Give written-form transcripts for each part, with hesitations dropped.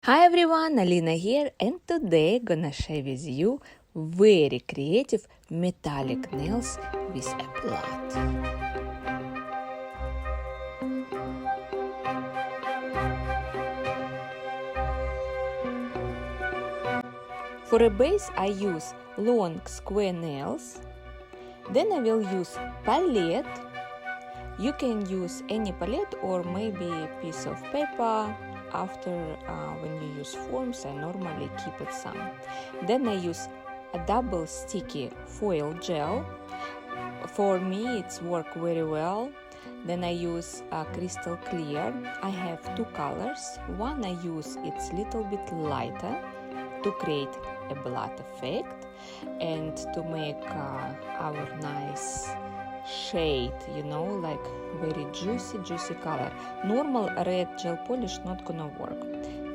Hi everyone, Alina here, and today gonna share with you very creative metallic nails with a blood. For a base I use long square nails, then I will use palette. You can use any palette or maybe a piece of paper. After when you use forms, I normally keep it some. Then I use a double sticky foil gel. For me it's work very well. Then I use crystal clear. I have two colors. One I use it's little bit lighter to create a blood effect and to make our nice shade, like very juicy color. Normal red gel polish not gonna work.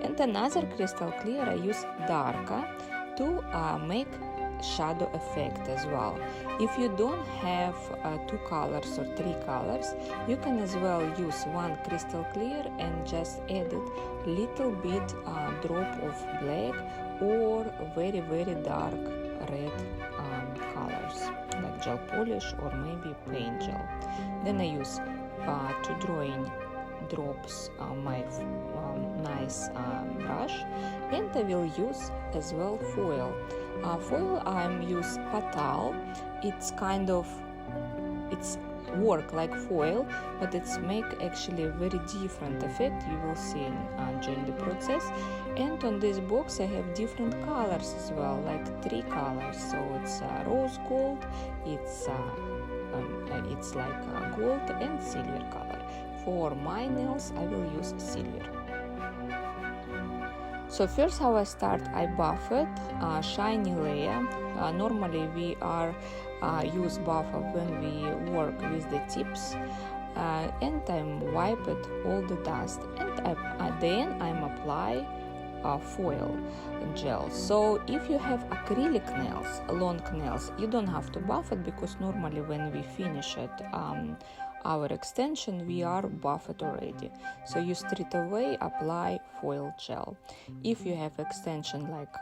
And another crystal clear I use darker to make shadow effect as well. If you don't have two colors or three colors, you can as well use one crystal clear and just add it little bit drop of black or very dark red colors like gel polish or maybe paint gel. Then I use to drawing drops my nice brush, and I will use as well foil. Foil I'm use patal. It's work like foil, but it's make actually a very different effect. You will see during the process. And on this box I have different colors as well, like three colors. So it's rose gold, it's like gold and silver color. For my nails I will use silver. So first how I start, I buff it, shiny layer. Normally we are use buffer when we work with the tips, and I wipe it all the dust, and then I'm apply foil gel. So if you have acrylic nails, long nails, you don't have to buff it because normally when we finish it, our extension we are buffed already. So you straight away apply foil gel. If you have extension like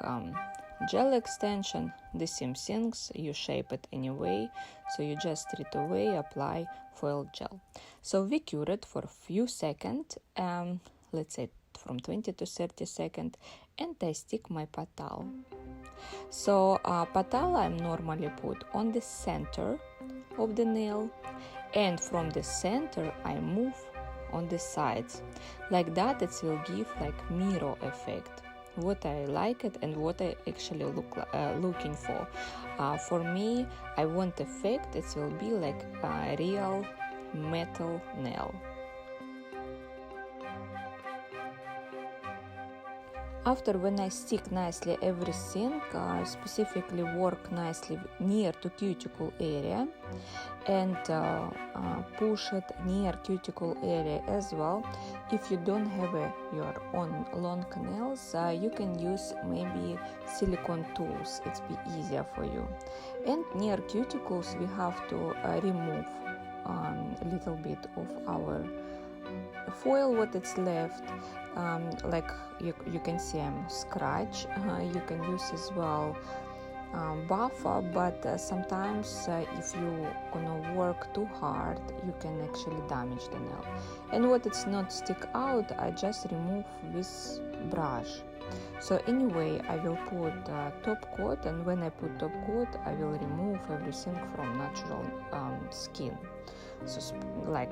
gel extension, the same things, you shape it anyway, so you just straight away apply foil gel. So we cure it for a few seconds, let's say from 20 to 30 seconds, and I stick my patal. So patal I normally put on the center of the nail, and from the center I move on the sides. Like that it will give like mirror effect. What I like it and what I actually looking for. For me, I want effect. It will be like a real metal nail. After when I stick nicely everything, specifically work nicely near to cuticle area and push it near cuticle area as well. If you don't have your own long nails, you can use maybe silicone tools. It's be easier for you. And near cuticles we have to remove a little bit of our foil what it's left, like you can see I'm scratch. You can use as well buffer, but sometimes if you gonna work too hard you can actually damage the nail. And what it's not stick out, I just remove with brush. So anyway I will put top coat, and when I put top coat I will remove everything from natural skin. So like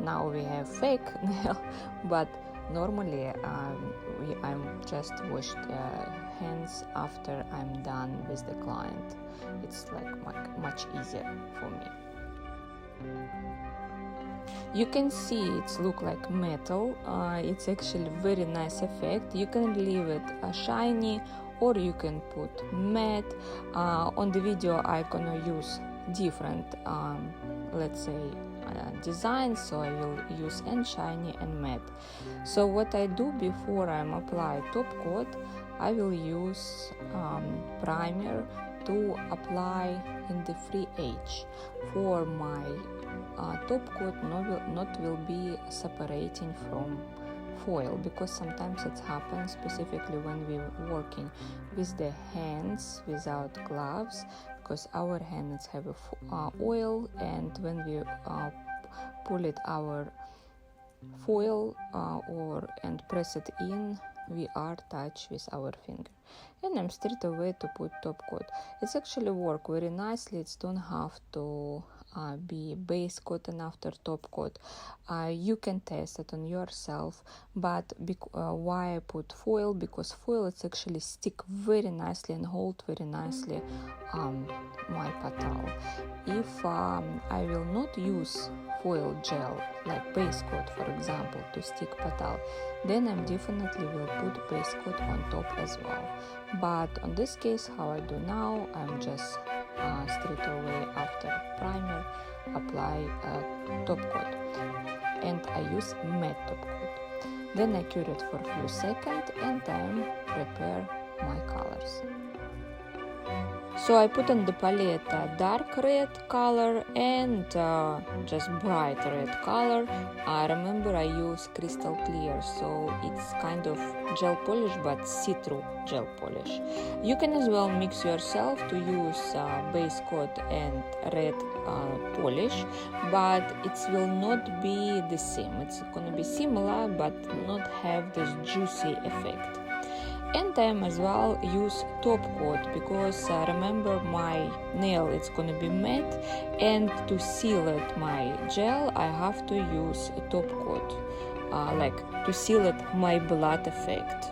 now we have fake nail, but normally I'm just washed hands after I'm done with the client. It's like much easier for me. You can see it's look like metal. It's actually very nice effect. You can leave it shiny or you can put matte. On the video I gonna use different let's say design, so I will use and shiny and matte. So what I do before I'm apply top coat, I will use primer to apply in the free edge. For my top coat not will be separating foil, because sometimes it happens, specifically when we're working with the hands without gloves, because our hands have oil, and when we pull it our foil and press it in, we are touch with our finger. And I'm straight away to put top coat. It's actually work very nicely. It don't have to be base coat and after top coat. You can test it on yourself, but why I put foil? Because foil it's actually stick very nicely and hold very nicely my patal. If I will not use foil gel like base coat, for example, to stick patal, then I definitely will put base coat on top as well. But on this case, how I do now, I'm just straight away after primer apply top coat, and I use matte top coat. Then I cure it for a few seconds and then prepare my colors. So I put on the palette a dark red color and just bright red color. I remember I use crystal clear, so it's kind of gel polish but see-through gel polish. You can as well mix yourself to use base coat and red polish, but it will not be the same. It's gonna be similar but not have this juicy effect. And I as well use top coat, because remember my nail it's gonna be matte, and to seal it my gel I have to use a top coat, like to seal it my blood effect.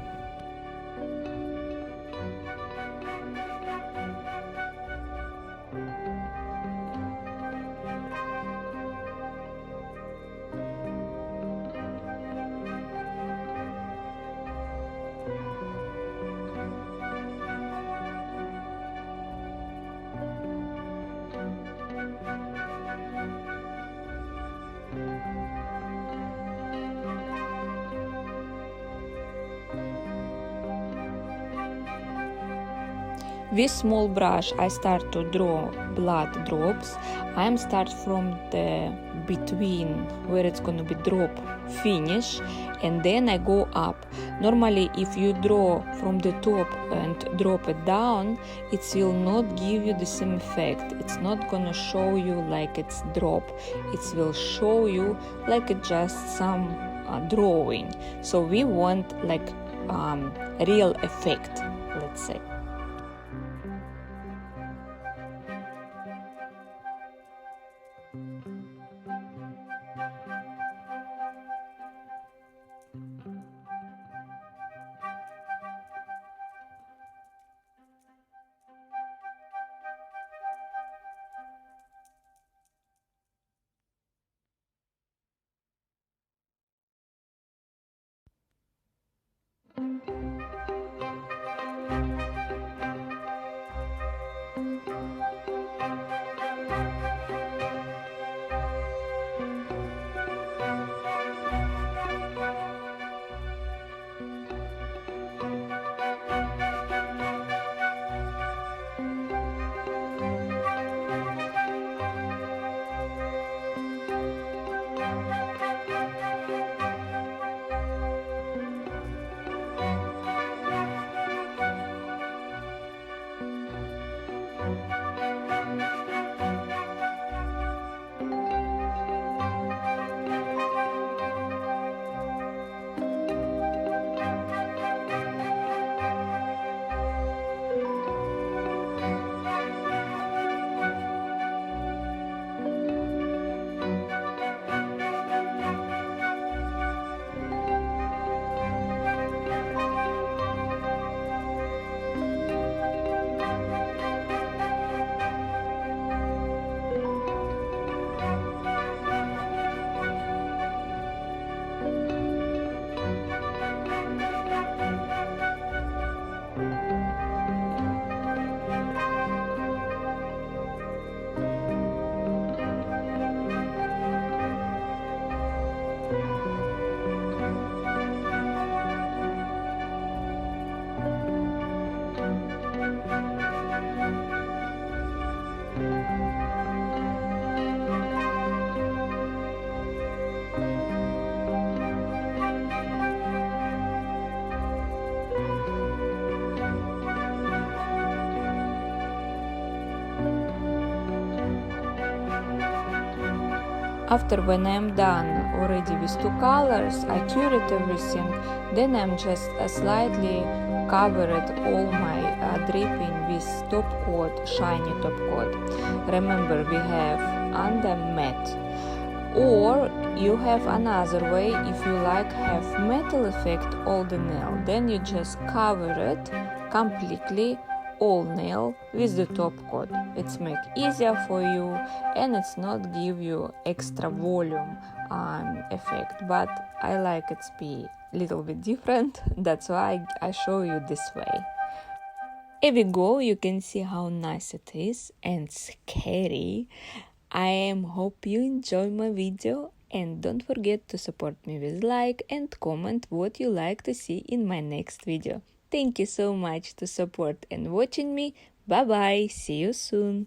With small brush I start to draw blood drops. I'm start from the between where it's gonna be drop finish, and then I go up. Normally if you draw from the top and drop it down, it will not give you the same effect. It's not gonna show you like it's drop. It will show you like it's just some drawing. So we want like real effect, let's say. After when I'm done already with two colors, I cured everything, then I'm just slightly covered all my dripping with top coat, shiny top coat. Remember, we have under matte. Or you have another way, if you like have metal effect all the nail, then you just cover it completely all nail with the top coat. It's make easier for you and it's not give you extra volume effect, but I like it to be little bit different. That's why I show you this way. Here we go, you can see how nice it is and scary. I hope you enjoy my video and don't forget to support me with like and comment what you like to see in my next video. Thank you so much to support and watching me. Bye bye, see you soon.